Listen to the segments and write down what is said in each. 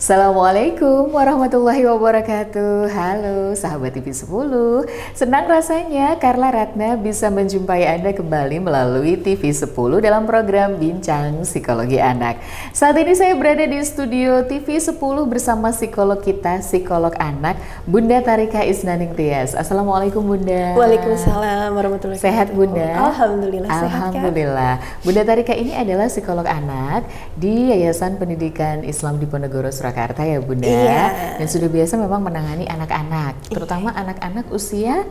Assalamualaikum warahmatullahi wabarakatuh. Halo sahabat TV 10. Senang rasanya Carla Ratna bisa menjumpai Anda kembali melalui TV 10 dalam program Bincang Psikologi Anak. Saat ini saya berada di studio TV 10 bersama psikolog kita, psikolog anak, Bunda Tharika Isnaning Tias. Assalamualaikum Bunda. Waalaikumsalam warahmatullahi wabarakatuh. Sehat Bunda? Alhamdulillah sehat. Alhamdulillah. Bunda Tharika ini adalah psikolog anak di Yayasan Pendidikan Islam Diponegoro, Surakarta ya Bunda. Iya. Dan sudah biasa memang menangani anak-anak, terutama anak-anak usia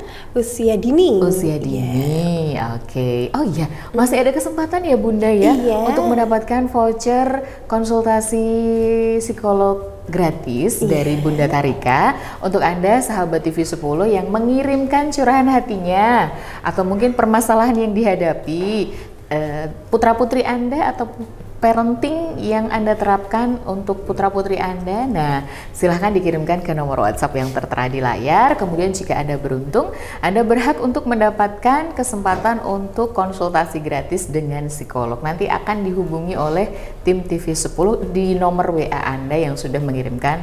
dini. Usia dini. Oke. Oh iya, masih ada kesempatan ya Bunda ya untuk mendapatkan voucher konsultasi psikolog gratis dari Bunda Tharika untuk Anda sahabat TV 10 yang mengirimkan curahan hatinya atau mungkin permasalahan yang dihadapi, putra-putri Anda atau parenting yang Anda terapkan untuk putra-putri Anda. Nah, silahkan dikirimkan ke nomor WhatsApp yang tertera di layar. Kemudian jika Anda beruntung, Anda berhak untuk mendapatkan kesempatan untuk konsultasi gratis dengan psikolog. Nanti akan dihubungi oleh tim TV 10 di nomor WA Anda yang sudah mengirimkan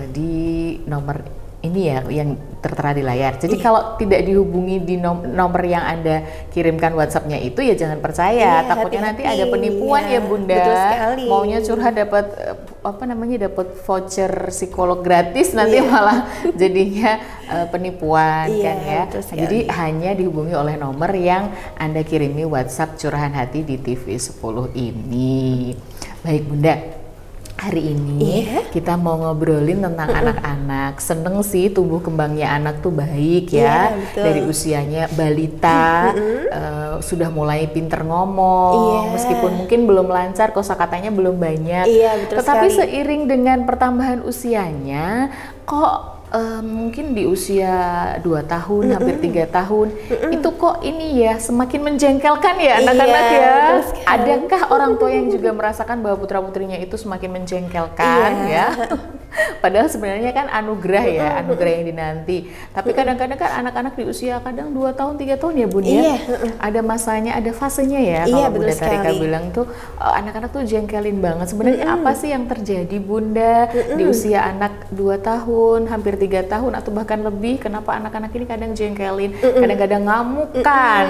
di nomor ini ya yang tertera di layar. Jadi kalau tidak dihubungi di nomor yang Anda kirimkan WhatsApp-nya itu ya jangan percaya. Takutnya nanti ada penipuan ya Bunda. Betul sekali. Maunya curhat dapat dapat voucher psikolog gratis, nanti malah jadinya penipuan kan ya. Jadi hanya dihubungi oleh nomor yang Anda kirimi WhatsApp curahan hati di TV 10 ini. Baik Bunda. Hari ini kita mau ngobrolin tentang anak-anak. Seneng sih tumbuh kembangnya anak tuh baik ya. Dari usianya balita sudah mulai pinter ngomong, meskipun mungkin belum lancar, kosakatanya belum banyak. Tetapi seiring dengan pertambahan usianya, kok mungkin di usia 2 tahun, hampir 3 tahun, itu kok ini ya semakin menjengkelkan ya anak-anak ya. Adakah orang tua yang juga merasakan bahwa putra-putrinya itu semakin menjengkelkan ya? Padahal sebenarnya kan anugerah ya, anugerah yang dinanti. Tapi kadang-kadang kan anak-anak di usia kadang 2 tahun, 3 tahun ya Bun ya. Ada masanya, ada fasenya ya. Kalau Bunda Tharika bilang tuh anak-anak tuh jengkelin banget. Sebenarnya apa sih yang terjadi Bunda di usia anak 2 tahun, hampir 3 tahun atau bahkan lebih? Kenapa anak-anak ini kadang jengkelin, kadang-kadang ngamukan,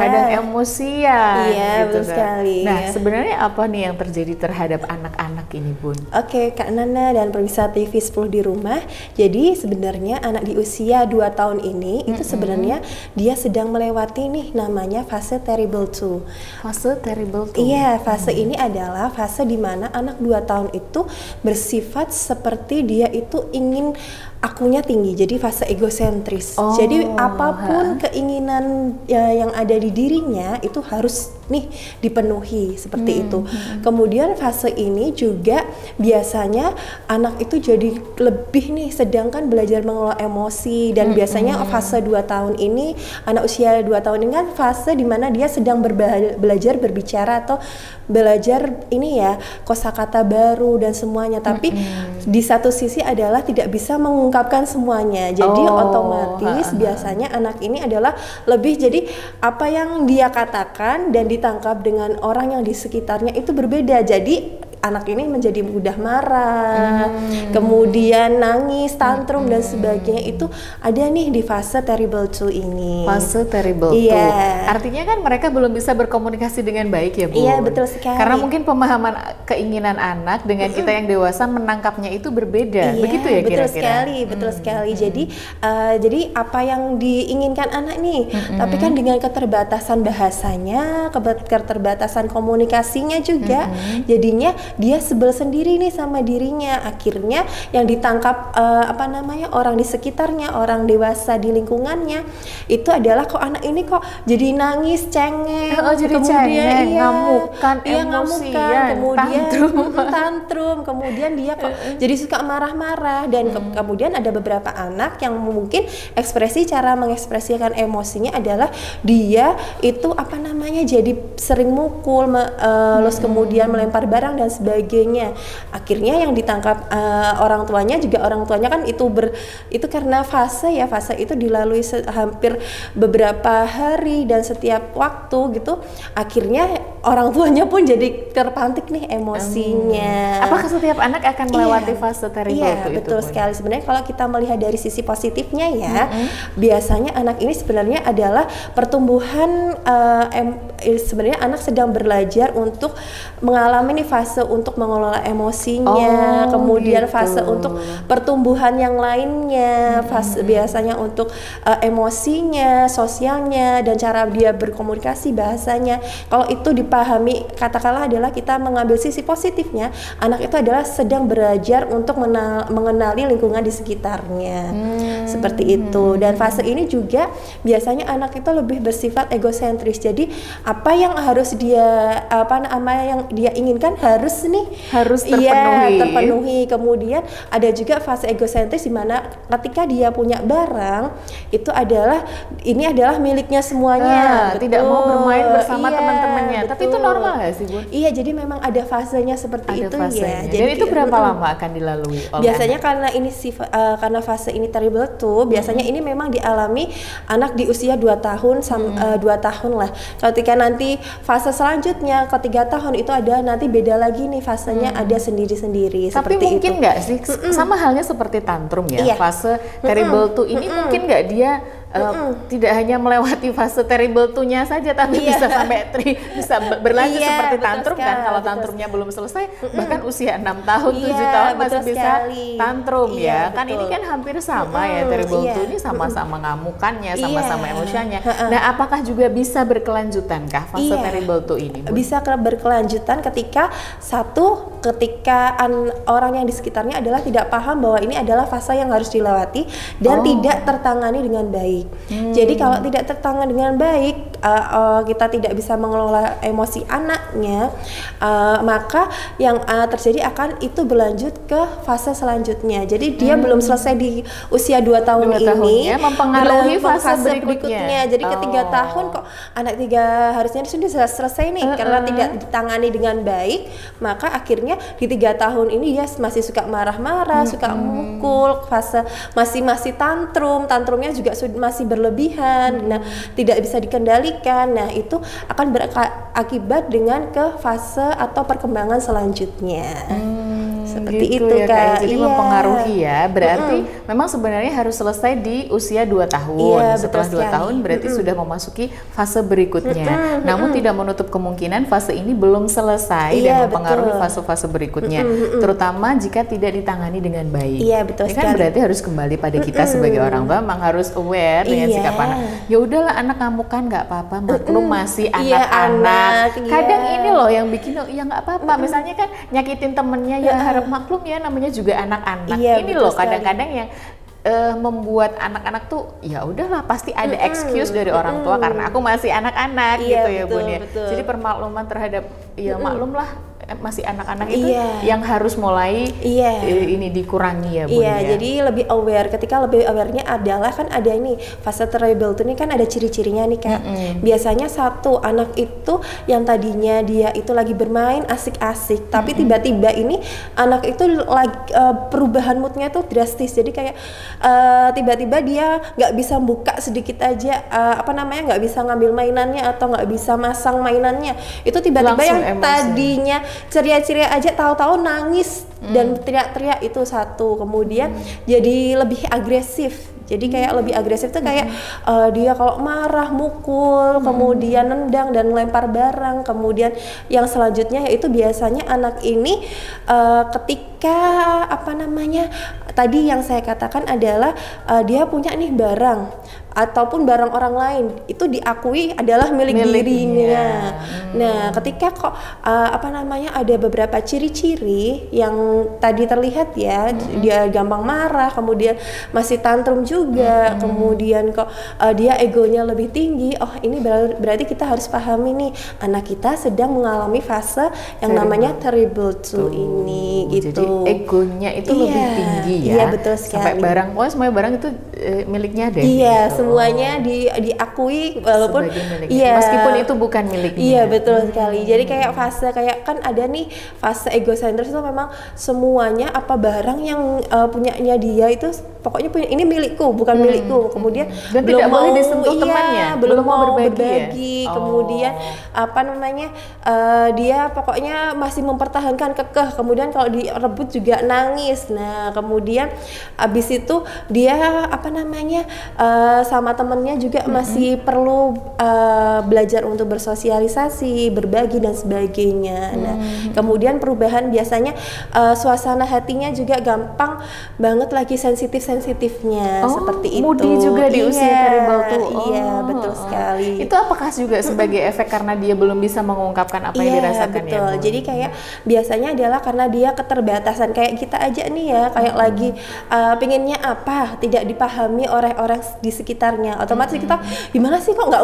kadang emosian gitu kan. Nah, sebenarnya apa nih yang terjadi terhadap anak-anak ini Bun? Oke, Kak Nana dan pemirsa TV 10 di rumah. Jadi sebenarnya anak di usia 2 tahun ini itu sebenarnya dia sedang melewati nih namanya fase terrible 2. Fase terrible 2? Iya, fase ini adalah fase di mana anak 2 tahun itu bersifat seperti dia itu ingin akunya tinggi, jadi fase egosentris. Jadi apapun keinginan yang ada di dirinya itu harus nih dipenuhi seperti itu. Kemudian fase ini juga biasanya anak itu jadi lebih nih sedangkan belajar mengelola emosi dan biasanya fase 2 tahun ini, anak usia 2 tahun ini kan fase dimana dia sedang belajar berbicara atau belajar ini ya kosakata baru dan semuanya. Tapi di satu sisi adalah tidak bisa mengungkapkan semuanya. Jadi otomatis biasanya anak ini adalah lebih jadi apa yang dia katakan dan ditangkap dengan orang yang di sekitarnya itu berbeda. Jadi anak ini menjadi mudah marah, kemudian nangis, tantrum dan sebagainya. Itu ada nih di fase terrible 2 ini. Fase terrible 2. Artinya kan mereka belum bisa berkomunikasi dengan baik ya Bu? Iya, betul sekali. Karena mungkin pemahaman keinginan anak dengan kita yang dewasa menangkapnya itu berbeda. Begitu ya kira-kira? Betul sekali. Jadi apa yang diinginkan anak nih, tapi kan dengan keterbatasan bahasanya, keterbatasan komunikasinya juga, jadinya dia sebel sendiri nih sama dirinya. Akhirnya yang ditangkap orang di sekitarnya, orang dewasa di lingkungannya itu adalah kok anak ini kok jadi nangis, cengeng, kemudian ngamukan, kemudian tantrum, kemudian dia kok jadi suka marah-marah dan kemudian ada beberapa anak yang mungkin cara mengekspresikan emosinya adalah dia itu jadi sering mukul, terus kemudian melempar barang dan sebagainya. Akhirnya yang ditangkap orang tuanya kan itu karena fase itu dilalui hampir beberapa hari dan setiap waktu gitu. Akhirnya orang tuanya pun jadi terpantik nih emosinya. Apakah setiap anak akan melewati fase terrible itu? Iya, betul sekali. Sebenarnya kalau kita melihat dari sisi positifnya ya, biasanya anak ini sebenarnya adalah pertumbuhan, sebenarnya anak sedang belajar untuk mengalami nih fase untuk mengelola emosinya, kemudian fase untuk pertumbuhan yang lainnya, fase biasanya untuk emosinya, sosialnya, dan cara dia berkomunikasi, bahasanya. Kalau itu dipahami, katakanlah adalah kita mengambil sisi positifnya, anak itu adalah sedang belajar untuk mengenali lingkungan di sekitarnya. Seperti itu. Dan fase ini juga biasanya anak itu lebih bersifat egosentris. Jadi apa yang harus dia yang dia inginkan harus terpenuhi. Iya, terpenuhi. Kemudian ada juga fase egosentris di mana ketika dia punya barang itu adalah miliknya semuanya. Tidak mau bermain bersama teman-temannya. Tapi itu normal nggak sih, Bun? Iya, jadi memang ada fasenya seperti itu ya. Jadi itu berapa lama akan dilalui oleh biasanya anak? Karena fase ini terrible tuh, biasanya ini memang dialami anak di usia 2 tahun 2 tahun lah. Ketika nanti fase selanjutnya ke 3 tahun itu ada nanti beda lagi nih fasenya, ada sendiri-sendiri. Tapi mungkin nggak sih sama halnya seperti tantrum ya, fase terrible tuh ini mungkin nggak dia tidak hanya melewati fase terrible two-nya saja, tapi bisa sampai bisa berlanjut seperti tantrum kan. Kalau tantrumnya belum selesai, bahkan usia 6 tahun, 7 tahun masih bisa tantrum ya. Kan ini kan hampir sama ya, terrible two ini sama-sama ngamukannya, sama-sama emosiannya. Nah, apakah juga bisa berkelanjutan kah fase terrible two ini, Bun? Bisa berkelanjutan ketika orang yang di sekitarnya adalah tidak paham bahwa ini adalah fase yang harus dilewati dan tidak tertangani dengan baik. Jadi kalau tidak tertangani dengan baik, kita tidak bisa mengelola emosi anaknya, maka yang terjadi akan itu berlanjut ke fase selanjutnya. Jadi dia belum selesai di usia 2 tahun ini, mempengaruhi fase berikutnya. Jadi ke 3 tahun kok anak 3 harusnya sudah selesai nih, karena tidak ditangani dengan baik, maka akhirnya di 3 tahun ini dia masih suka marah-marah, suka mukul, fase masih tantrumnya juga masih berlebihan. Nah, tidak bisa dikendalikan. Nah, itu akan berakibat dengan ke fase atau perkembangan selanjutnya. Seperti gitu itu ya, Kak. Jadi mempengaruhi ya. Berarti memang sebenarnya harus selesai di usia 2 tahun. Setelah 2 tahun berarti sudah memasuki fase berikutnya. Namun tidak menutup kemungkinan fase ini belum selesai dan mempengaruhi fase-fase berikutnya. Terutama jika tidak ditangani dengan baik. Iya, betul ini kan berarti harus kembali pada kita sebagai orang tua, memang harus aware dengan sikap anak. Ya udahlah, anak kamu kan nggak apa-apa, maklum masih anak-anak. Kadang ini loh yang bikin ya nggak apa-apa. Misalnya kan nyakitin temennya, ya harap maklum ya, namanya juga anak-anak. Ini loh kadang-kadang yang membuat anak-anak tuh ya udahlah, pasti ada excuse dari orang tua karena aku masih anak-anak gitu ya, Bun ya. Jadi permakluman terhadap ya maklumlah masih anak-anak itu yang harus mulai ini dikurangi ya, Bun ya. Jadi lebih aware. Ketika lebih aware-nya adalah kan ada ini fase terrible itu, ini kan ada ciri-cirinya nih Kak. Biasanya satu anak itu yang tadinya dia itu lagi bermain asik-asik, tapi tiba-tiba ini anak itu lagi perubahan moodnya tuh drastis. Jadi kayak tiba-tiba dia nggak bisa buka sedikit aja nggak bisa ngambil mainannya atau nggak bisa masang mainannya. Itu tiba-tiba yang tadinya ceria-ceria aja tahu-tahu nangis dan teriak-teriak, itu satu. Kemudian jadi lebih agresif. Jadi kayak lebih agresif tuh kayak dia kalau marah mukul, kemudian nendang dan lempar barang. Kemudian yang selanjutnya yaitu biasanya anak ini ketika tadi yang saya katakan adalah dia punya nih barang ataupun barang orang lain itu diakui adalah milik dirinya. Nah, ketika kok ada beberapa ciri-ciri yang tadi terlihat ya, dia gampang marah, kemudian masih tantrum juga, kemudian kok dia egonya lebih tinggi. Oh, ini berarti kita harus pahami nih, anak kita sedang mengalami fase yang namanya terrible two ini gitu. Jadi egonya itu lebih tinggi ya. Iya, betul sekali. Sampai semua barang itu miliknya deh. Iya, gitu. semuanya diakui walaupun meskipun itu bukan miliknya. Iya, betul sekali. Jadi kayak fase kayak kan ada nih fase egosentris itu memang semuanya apa barang yang punyanya dia itu pokoknya punya ini milikku bukan milikku. Kemudian dan belum tidak mau boleh disentuh temannya, belum mau berbagi. Kemudian apa namanya dia pokoknya masih mempertahankan kekeh. Kemudian kalau direbut juga nangis. Nah kemudian abis itu dia apa namanya sama temennya juga masih perlu belajar untuk bersosialisasi, berbagi dan sebagainya. Nah kemudian perubahan biasanya suasana hatinya juga gampang banget lagi sensitifnya seperti itu. Moody juga di usia terrible tuh. Iya betul sekali. Itu apakah juga sebagai efek karena dia belum bisa mengungkapkan apa yang dirasakan betul. Ya? Jadi kayak biasanya adalah karena dia keterbatasan kayak kita aja nih ya kayak lagi pengennya apa tidak dipahami oleh orang di sekitarnya. Otomatis kita gimana sih kok nggak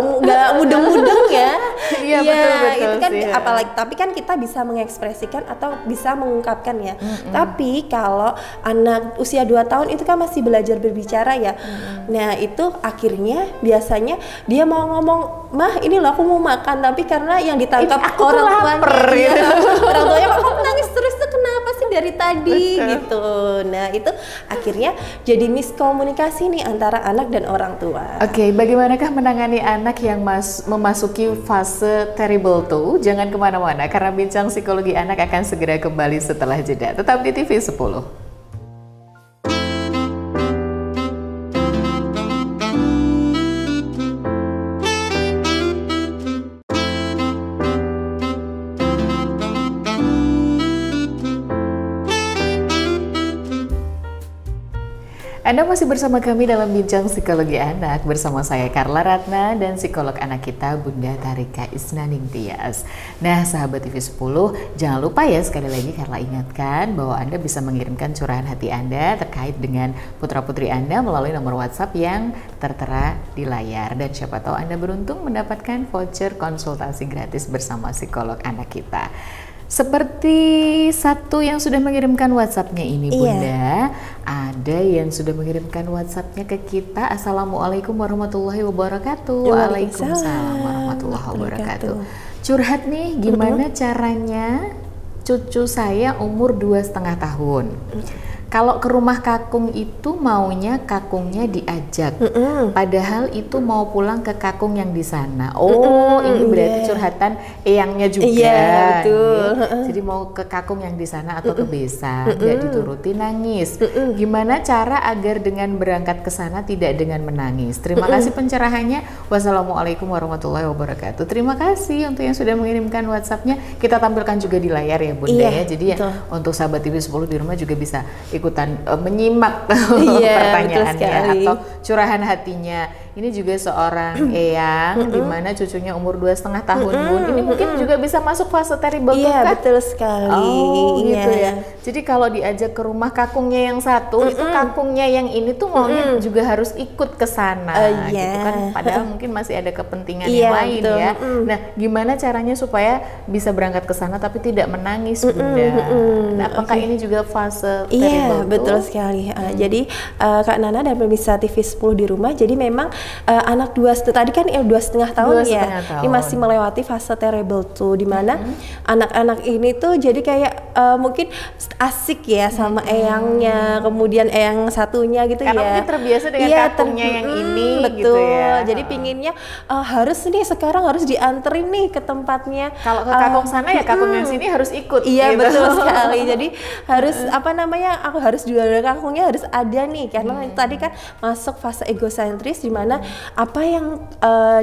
mudeng-mudeng ya? Iya betul itu kan sih, apalagi tapi kan kita bisa mengekspresikan atau bisa mengungkapkan ya. Tapi kalau anak usia 2 tahun itu kan masih belajar berbicara ya. Nah itu akhirnya biasanya dia mau ngomong, mah ini loh aku mau makan, tapi karena yang ditangkap orang tuanya, orang tuanya kok nangis terus tuh kenapa sih dari tadi gitu. Nah itu akhirnya jadi miskomunikasi nih antara anak dan orang tua. Oke, bagaimanakah menangani anak yang memasuki fase terrible tuh? Jangan kemana-mana karena bincang psikologi anak akan segera kembali setelah jeda. Tetap di TV 10. Anda masih bersama kami dalam Bincang Psikologi Anak bersama saya Carla Ratna dan psikolog anak kita Bunda Tarika Isnaning Tias. Nah sahabat TV 10, jangan lupa ya sekali lagi Carla ingatkan bahwa Anda bisa mengirimkan curahan hati Anda terkait dengan putra-putri Anda melalui nomor WhatsApp yang tertera di layar. Dan siapa tahu Anda beruntung mendapatkan voucher konsultasi gratis bersama psikolog anak kita. Seperti satu yang sudah mengirimkan WhatsApp-nya ini Bunda, ada yang sudah mengirimkan WhatsApp-nya ke kita. Assalamualaikum warahmatullahi wabarakatuh. Waalaikumsalam warahmatullahi wabarakatuh. Curhat nih, gimana caranya cucu saya umur 2,5 tahun. Kalau ke rumah kakung itu maunya kakungnya diajak, padahal itu mau pulang ke kakung yang di sana. Ini berarti curhatan eyangnya juga. Betul. Jadi mau ke kakung yang di sana atau ke besan, nggak dituruti nangis. Gimana cara agar dengan berangkat ke sana tidak dengan menangis? Terima kasih pencerahannya. Wassalamualaikum warahmatullahi wabarakatuh. Terima kasih untuk yang sudah mengirimkan WhatsApp-nya. Kita tampilkan juga di layar ya Bunda ya. Jadi ya untuk sahabat TV 10 di rumah juga bisa ikutan menyimak pertanyaannya atau curahan hatinya. Ini juga seorang eyang di mana cucunya umur 2,5 tahun Bun. Ini mungkin juga bisa masuk fase terrible Iya betul sekali. Gitu ya. Jadi kalau diajak ke rumah kakungnya yang satu, itu kakungnya yang ini tuh maunya juga harus ikut ke sana. Gitu kan. Padahal mungkin masih ada kepentingan yang lain ya. Nah, gimana caranya supaya bisa berangkat ke sana tapi tidak menangis Bunda? Nah, apakah ini juga fase terrible? Iya betul sekali. Jadi Kak Nana dan pemirsa TV 10 di rumah. Jadi memang anak tadi kan 2,5 tahun ya. Ini masih melewati fase terrible tuh, dimana anak-anak ini tuh jadi kayak mungkin asik ya sama eyangnya, kemudian eyang satunya gitu. Karena mungkin terbiasa dengan kakungnya yang ini betul. Gitu ya. Jadi pinginnya harus nih sekarang harus dianterin nih ke tempatnya. Kalau ke kakung sana ya kakung yang sini harus ikut. Iya gitu. betul sekali. Jadi harus aku harus juga kakungnya harus ada nih karena tadi kan masuk fase egosentris di mana apa yang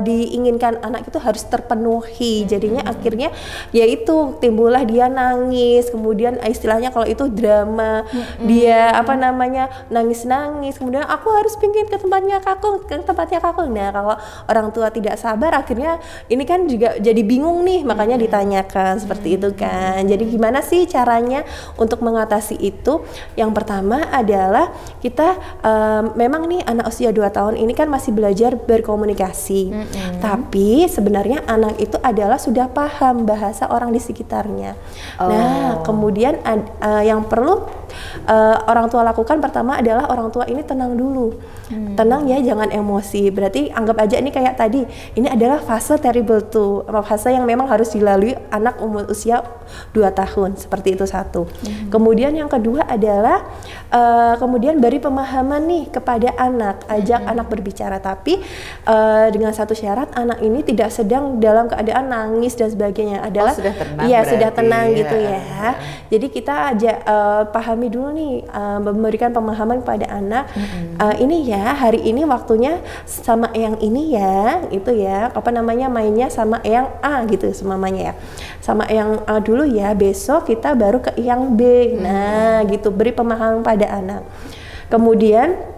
diinginkan anak itu harus terpenuhi. Jadinya akhirnya yaitu timbullah dia nangis, kemudian istilahnya kalau itu drama, dia nangis-nangis, kemudian aku harus pingin ke tempatnya kakung. Nah kalau orang tua tidak sabar akhirnya ini kan juga jadi bingung nih, makanya ditanyakan seperti itu kan. Jadi gimana sih caranya untuk mengatasi itu? Yang pertama adalah kita memang nih anak usia 2 tahun ini kan masih belajar berkomunikasi, tapi sebenarnya anak itu adalah sudah paham bahasa orang di sekitarnya. Nah kemudian yang perlu orang tua lakukan pertama adalah orang tua ini tenang dulu. Tenang ya, jangan emosi. Berarti anggap aja ini kayak tadi, ini adalah fase terrible tuh, fase yang memang harus dilalui anak umur usia 2 tahun, seperti itu satu. Kemudian yang kedua adalah kemudian beri pemahaman nih kepada anak, ajak anak berbicara, tapi dengan satu syarat, anak ini tidak sedang dalam keadaan nangis dan sebagainya. Adalah sudah tenang, iya berarti sudah tenang gitu ya. Jadi kita ajak pahami dulu nih, memberikan pemahaman kepada anak, ini ya hari ini waktunya sama yang ini ya, itu ya, apa namanya, mainnya sama yang A gitu semuanya ya, sama yang A dulu ya, besok kita baru ke yang B. Nah gitu, beri pemahaman pada anak. Kemudian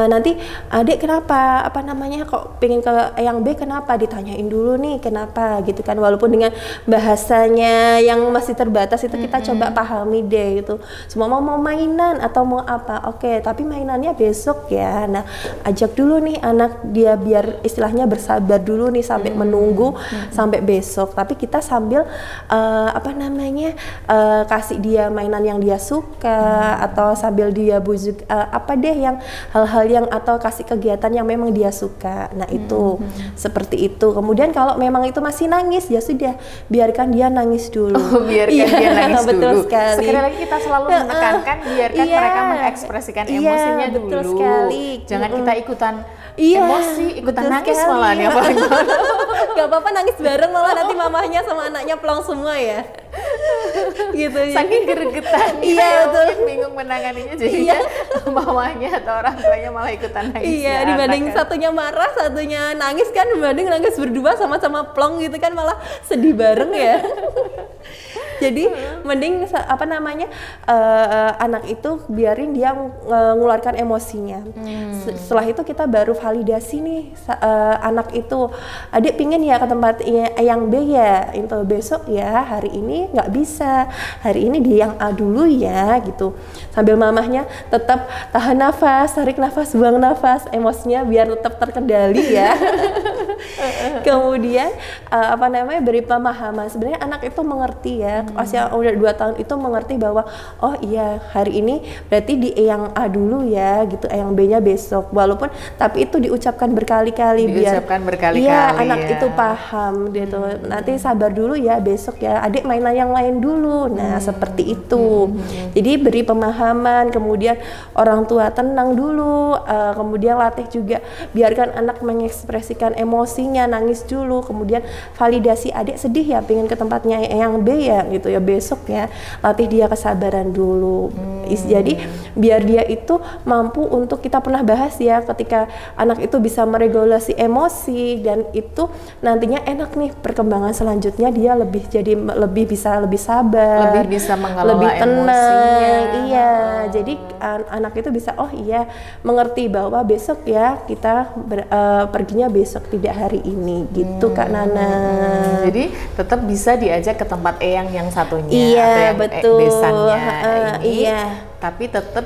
nanti adik kenapa, apa namanya, kok pengen ke yang B, kenapa, ditanyain dulu nih kenapa gitu kan, walaupun dengan bahasanya yang masih terbatas itu kita coba pahami deh gitu. Semua mau mainan atau mau apa, oke, tapi mainannya besok ya. Nah ajak dulu nih anak dia biar istilahnya bersabar dulu nih sampai menunggu sampai besok, tapi kita sambil apa namanya, kasih dia mainan yang dia suka, atau sambil dia bujuk apa deh yang hal-hal yang, atau kasih kegiatan yang memang dia suka. Nah itu seperti itu. Kemudian kalau memang itu masih nangis, ya sudah, biarkan dia nangis dulu. Biarkan dia nangis betul dulu. Sekali. Sekali lagi kita selalu menekankan, biarkan mereka mengekspresikan emosinya dulu. Betul sekali. Jangan kita ikutan emosi, ikutan nangis malah ya paling. Gak apa-apa nangis bareng, malah nanti mamahnya sama anaknya plong semua ya. Gitu ya. Saking gregetan. Iya betul. Bingung menanganinya, jadi mamanya atau orang tuanya malah ikutan nangis. Iya, dibanding satunya marah, satunya nangis kan, dibanding nangis berdua sama-sama plong gitu kan, malah sedih bareng ya. Jadi mending apa namanya, anak itu biarin dia mengeluarkan emosinya. Setelah itu kita baru validasi nih, anak itu, adik pingin ya ke tempat yang B ya, itu besok ya, hari ini nggak bisa, hari ini di yang A dulu ya gitu. Sambil mamahnya tetap tahan nafas, tarik nafas, buang nafas, emosinya biar tetap terkendali ya. Kemudian apa namanya, beri pemahaman. Sebenarnya anak itu mengerti ya, usia udah 2 tahun itu mengerti bahwa oh iya hari ini berarti di yang A dulu ya gitu, yang B-nya besok. Walaupun tapi itu diucapkan berkali-kali biar iya anak itu paham gitu. Nanti sabar dulu ya, besok ya adik mainan yang lain dulu. Nah seperti itu. Jadi beri pemahaman, kemudian orang tua tenang dulu, kemudian latih juga biarkan anak mengekspresikan emosinya, nangis dulu, kemudian validasi, adik sedih ya pengen ke tempatnya yang B ya gitu ya, besok ya, latih dia kesabaran dulu. Jadi biar dia itu mampu, untuk kita pernah bahas ya, ketika anak itu bisa meregulasi emosi, dan itu nantinya enak nih perkembangan selanjutnya, dia lebih bisa lebih sabar, lebih bisa mengelola lebih tenang emosinya. Iya, jadi anak itu bisa oh iya mengerti bahwa besok ya kita perginya besok, tidak hari ini gitu Kak Nana. Jadi tetap bisa diajak ke tempat eyang yang satunya, iya, atau yang betul. Besannya ini. Iya. Tapi tetap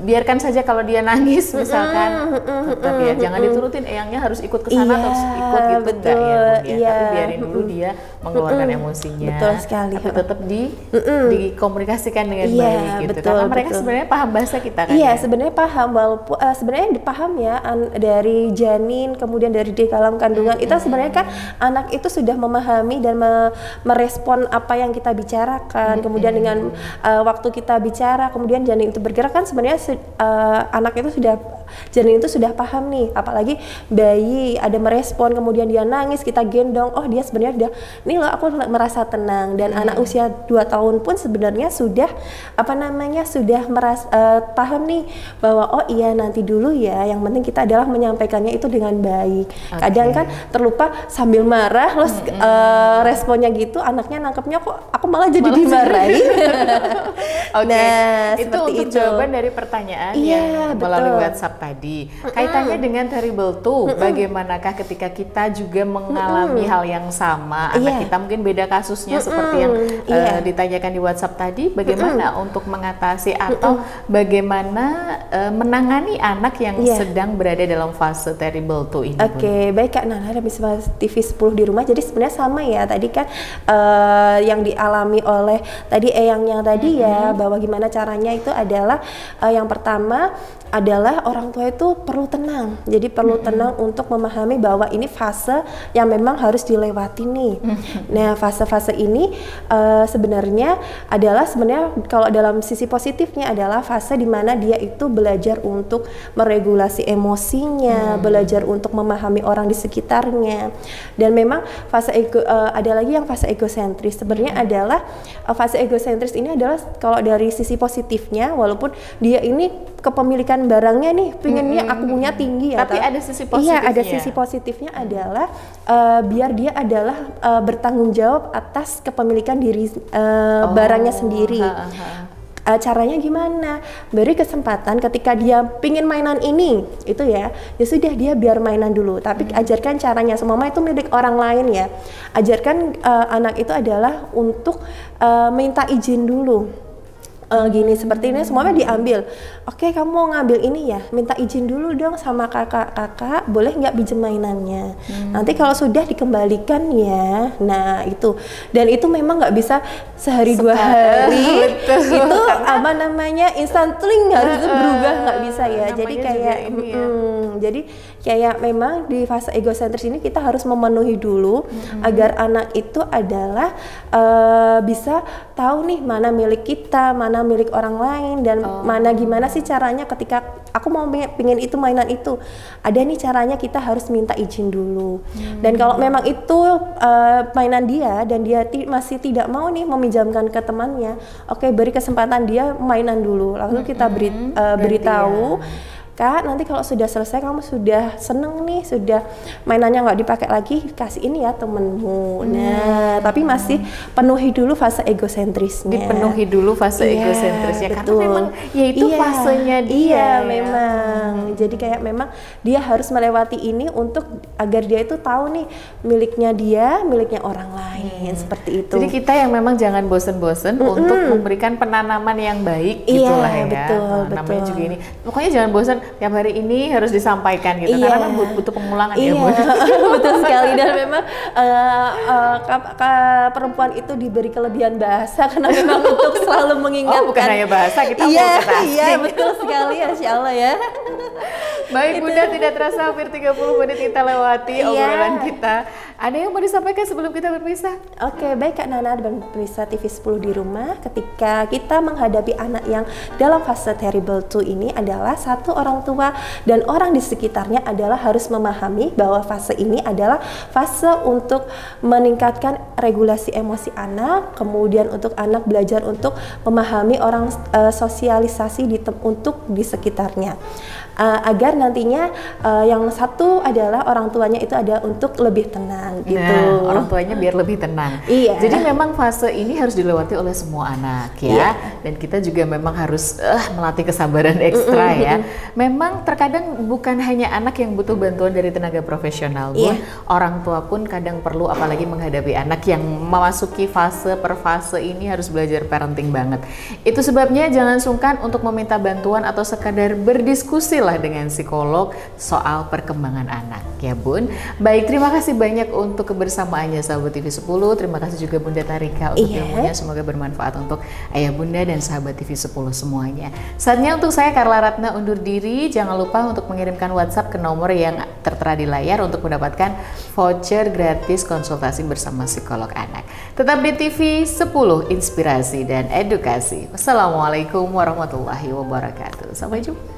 biarkan saja kalau dia nangis misalkan, tetap ya jangan diturutin eyangnya harus ikut ke sana, terus ikut gitu, betul, enggak ya, tapi biarin dulu dia mengeluarkan emosinya. Betul sekali. Tapi tetap dikomunikasikan dengan baik gitu. Betul, Karena mereka sebenarnya paham bahasa kita kan. Iya, ya? sebenarnya paham, walaupun sebenarnya paham ya, dari janin kemudian dari di dalam kandungan itu sebenarnya kan anak itu sudah memahami dan merespon apa yang kita bicarakan. Kemudian dengan waktu kita bicara, kemudian janin itu bergerak kan, sebenarnya anak itu janin itu sudah paham nih, apalagi bayi ada merespon, kemudian dia nangis, kita gendong, oh dia sebenarnya udah, nih loh aku merasa tenang. Dan anak usia 2 tahun pun sebenarnya sudah apa namanya, sudah paham nih bahwa oh iya nanti dulu ya, yang penting kita adalah menyampaikannya itu dengan baik. Kadang kan terlupa sambil marah, terus responnya gitu, anaknya nangkepnya kok aku malah jadi dimarahi. Nah, itu untuk itu jawaban dari pertanyaan yang melalui WhatsApp tadi. Kaitannya dengan terrible two, bagaimanakah ketika kita juga mengalami hal yang sama, anak kita mungkin beda kasusnya seperti yang ditanyakan di WhatsApp tadi, bagaimana untuk mengatasi atau bagaimana menangani anak yang sedang berada dalam fase terrible two ini? Oke, baik Kak Nana dan Bisma TV 10 di rumah. Jadi sebenarnya sama ya, tadi kan yang dialami oleh tadi Eyangnya tadi ya, bahwa gimana caranya itu adalah yang pertama adalah orang tua itu perlu tenang. Jadi perlu tenang untuk memahami bahwa ini fase yang memang harus dilewati nih. Nah, fase-fase ini sebenarnya kalau dalam sisi positifnya adalah fase di mana dia itu belajar untuk meregulasi emosinya, belajar untuk memahami orang di sekitarnya. Dan memang fase ada lagi yang fase egosentris. Sebenarnya adalah fase egosentris ini adalah kalau dari sisi positifnya, walaupun dia ini kepemilikan barangnya nih, pengennya aku punya tinggi ya. Tapi ada sisi positifnya. Iya, ada sisi positifnya adalah biar dia adalah bertanggung jawab atas kepemilikan diri barangnya sendiri. Caranya gimana? Beri kesempatan ketika dia pingin mainan ini, itu ya sudah dia biar mainan dulu. Tapi ajarkan caranya. Semua itu milik orang lain ya. Ajarkan anak itu adalah untuk minta izin dulu. Gini seperti ini semuanya diambil. Oke, kamu mau ngambil ini ya, minta izin dulu dong sama kakak, boleh nggak pinjam mainannya. Nanti kalau sudah dikembalikan ya. Nah itu, dan itu memang nggak bisa sehari 2 hari. Itu apa namanya instantly harus berubah, nggak bisa ya. Jadi kayak jadi kayak memang di fase egosentris ini kita harus memenuhi dulu agar anak itu adalah bisa tahu nih mana milik kita, mana milik orang lain, dan mana gimana sih caranya ketika aku mau pengen itu mainan itu, ada nih caranya kita harus minta izin dulu. Dan kalau memang itu mainan dia dan dia masih tidak mau nih meminjamkan ke temannya, oke, beri kesempatan dia mainan dulu, lalu kita beritahu, Kak, nanti kalau sudah selesai kamu sudah seneng nih, sudah mainannya nggak dipakai lagi, kasih ini ya temenmu. Nah, tapi masih penuhi dulu fase egosentrisnya. Dipenuhi dulu fase egosentrisnya, betul. Karena memang ya itu fasenya dia. Iya, memang. Jadi kayak memang dia harus melewati ini untuk agar dia itu tahu nih miliknya dia, miliknya orang lain, seperti itu. Jadi kita yang memang jangan bosen-bosen untuk memberikan penanaman yang baik, gitulah ya. Betul, namanya juga ini. Pokoknya jangan bosen. Tiap hari ini harus disampaikan gitu, karena kan butuh pengulangan ya Bun. Betul sekali. Dan memang perempuan itu diberi kelebihan bahasa karena memang untuk selalu mengingatkan. Bukan hanya bahasa, kita multitasking. Iya, betul sekali, Masya Allah ya. Baik Bunda, tidak terasa hampir 30 menit kita lewati obrolan kita. Ada yang mau disampaikan sebelum kita berpisah? Oke, baik Kak Nana dan pemirsa TV 10 di rumah, ketika kita menghadapi anak yang dalam fase terrible two ini adalah satu, orang tua dan orang di sekitarnya adalah harus memahami bahwa fase ini adalah fase untuk meningkatkan regulasi emosi anak, kemudian untuk anak belajar untuk memahami orang, sosialisasi untuk di sekitarnya. Agar nantinya yang satu adalah orang tuanya itu ada untuk lebih tenang gitu. Nah, orang tuanya biar lebih tenang. Iya. Jadi memang fase ini harus dilewati oleh semua anak ya. Dan kita juga memang harus melatih kesabaran ekstra ya. Memang terkadang bukan hanya anak yang butuh bantuan dari tenaga profesional, Bun. Orang tua pun kadang perlu, apalagi menghadapi anak yang memasuki fase per fase ini harus belajar parenting banget. Itu sebabnya jangan sungkan untuk meminta bantuan atau sekadar berdiskusi lah dengan psikolog soal perkembangan anak ya Bun. Baik, terima kasih banyak untuk kebersamaannya sahabat TV 10. Terima kasih juga Bunda Tarika untuk ilmunya, semoga bermanfaat untuk ayah bunda dan sahabat TV 10 semuanya. Saatnya untuk saya Carla Ratna undur diri. Jangan lupa untuk mengirimkan WhatsApp ke nomor yang tertera di layar untuk mendapatkan voucher gratis konsultasi bersama psikolog anak. Tetap di TV 10, inspirasi dan edukasi. Wassalamualaikum warahmatullahi wabarakatuh. Sampai jumpa.